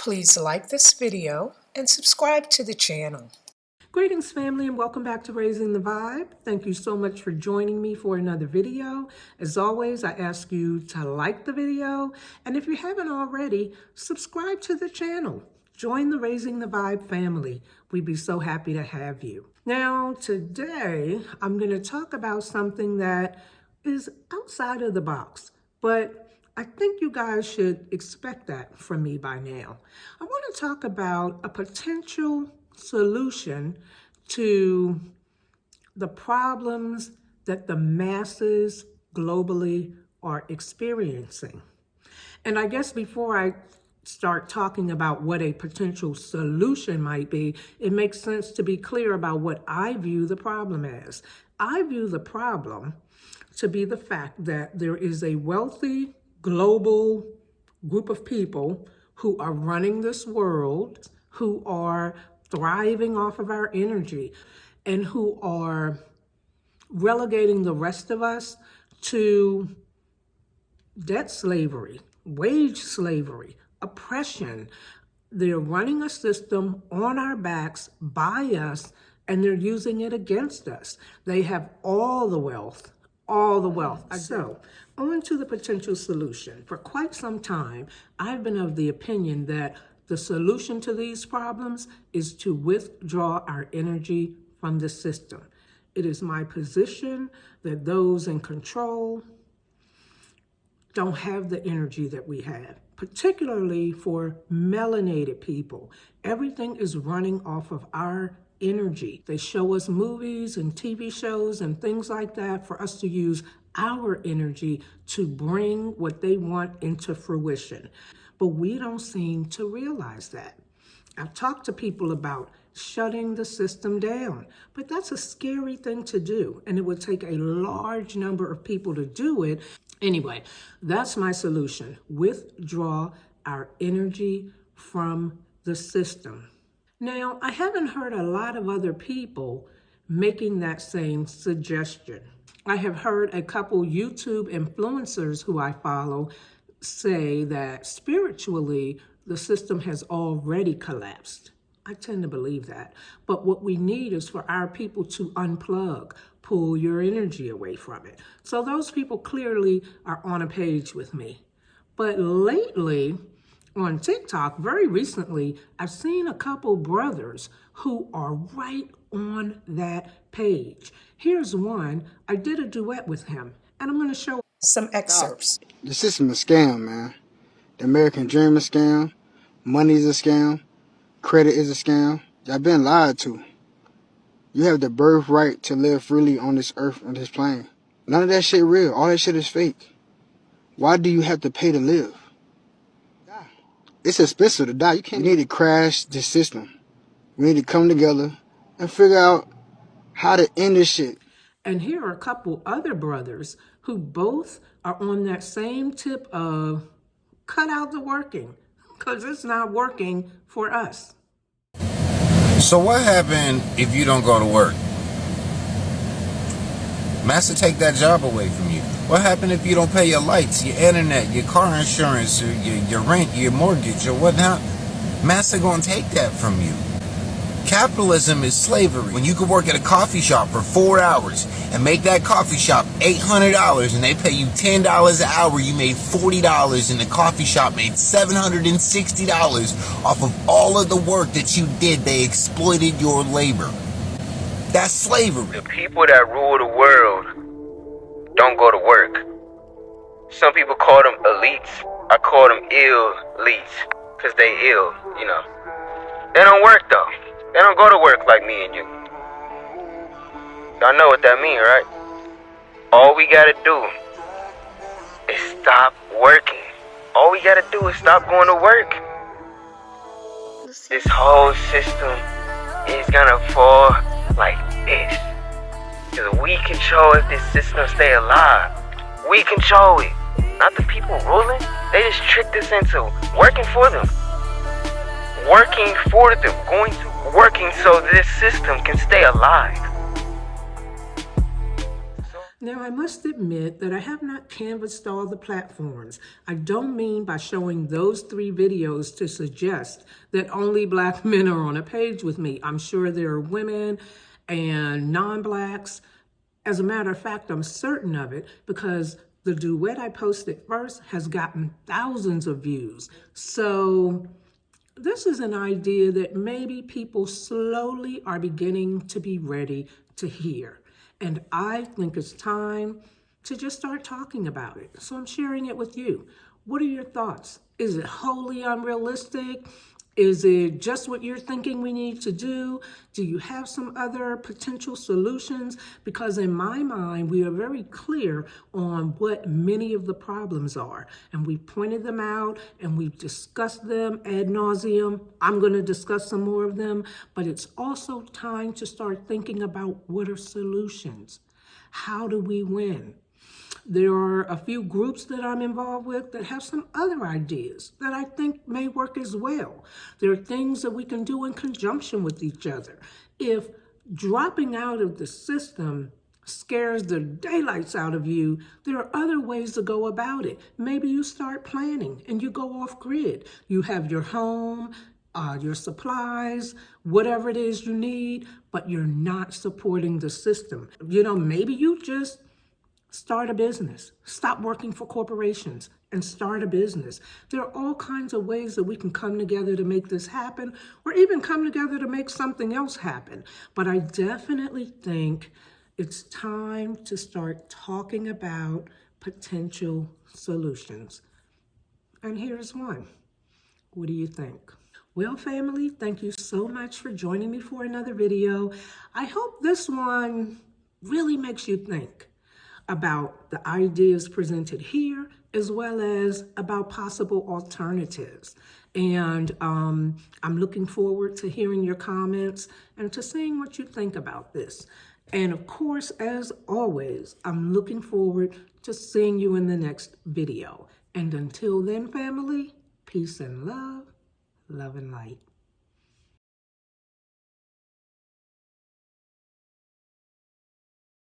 Please like this video and subscribe to the channel. Greetings, family, and welcome back to Raising the Vibe. Thank you so much for joining me for another video. As always, I ask you to like the video, and if you haven't already, subscribe to the channel. Join the Raising the Vibe family. We'd be so happy to have you. Now, today, I'm going to talk about something that is outside of the box, but I think you guys should expect that from me by now. I want to talk about a potential solution to the problems that the masses globally are experiencing. And I guess before I start talking about what a potential solution might be, it makes sense to be clear about what I view the problem as. I view the problem to be the fact that there is a wealthy global group of people who are running this world, who are thriving off of our energy, and who are relegating the rest of us to debt slavery, wage slavery, oppression. They're running a system on our backs by us, and they're using it against us. They have all the wealth. So, on to the potential solution. For quite some time, I've been of the opinion that the solution to these problems is to withdraw our energy from the system. It is my position that those in control don't have the energy that we have, particularly for melanated people. Everything is running off of our energy. They show us movies and TV shows and things like that for us to use our energy to bring what they want into fruition. But we don't seem to realize that. I've talked to people about shutting the system down, but that's a scary thing to do, and it would take a large number of people to do it. Anyway, that's my solution. Withdraw our energy from the system. Now, I haven't heard a lot of other people making that same suggestion. I have heard a couple YouTube influencers who I follow say that spiritually, the system has already collapsed. I tend to believe that. But what we need is for our people to unplug, pull your energy away from it. So those people clearly are on a page with me. But lately, on TikTok, very recently, I've seen a couple brothers who are right on that page. Here's one. I did a duet with him, and I'm going to show some excerpts. The system is a scam, man. The American dream is a scam. Money is a scam. Credit is a scam. Y'all been lied to. You have the birthright to live freely on this earth, on this plane. None of that shit real. All that shit is fake. Why do you have to pay to live? It's expensive to die. We need to crash the system. We need to come together and figure out how to end this shit. And here are a couple other brothers who both are on that same tip of cut out the working, because it's not working for us. So what happened if you don't go to work? Master take that job away from you. What happened if you don't pay your lights, your internet, your car insurance, your rent, your mortgage, or whatnot? Master gonna take that from you. Capitalism is slavery. When you can work at a coffee shop for 4 hours and make that coffee shop $800 and they pay you $10 an hour, you made $40 and the coffee shop made $760 off of all of the work that you did. They exploited your labor. That's slavery. The people that rule the world don't go to work. Some people call them elites. I call them ill-elites because they ill, you know. They don't work though. They don't go to work like me and you. Y'all know what that means, right? All we gotta do is stop working. All we gotta do is stop going to work. This whole system is gonna fall like this. Because we control if this system stay alive. We control it. Not the people ruling. They just tricked us into working for them. Working for them. Working so this system can stay alive. Now, I must admit that I have not canvassed all the platforms. I don't mean by showing those 3 videos to suggest that only Black men are on a page with me. I'm sure there are women and non-Blacks. As a matter of fact, I'm certain of it because the duet I posted first has gotten thousands of views. So this is an idea that maybe people slowly are beginning to be ready to hear. And I think it's time to just start talking about it. So I'm sharing it with you. What are your thoughts? Is it wholly unrealistic? Is it just what you're thinking we need to do? Do you have some other potential solutions? Because in my mind, we are very clear on what many of the problems are. And we've pointed them out and we've discussed them ad nauseum. I'm going to discuss some more of them, but it's also time to start thinking about what are solutions. How do we win? There are a few groups that I'm involved with that have some other ideas that I think may work as well. There are things that we can do in conjunction with each other. If dropping out of the system scares the daylights out of you, there are other ways to go about it. Maybe you start planning and you go off grid. You have your home, your supplies, whatever it is you need, but you're not supporting the system. Maybe you just start a business. Stop working for corporations and start a business. There are all kinds of ways that we can come together to make this happen, or even come together to make something else happen. But I definitely think it's time to start talking about potential solutions. And here's one. What do you think? Well, family, thank you so much for joining me for another video. I hope this one really makes you think about the ideas presented here, as well as about possible alternatives. And I'm looking forward to hearing your comments and to seeing what you think about this. And of course, as always, I'm looking forward to seeing you in the next video. And until then, family, peace and love and light.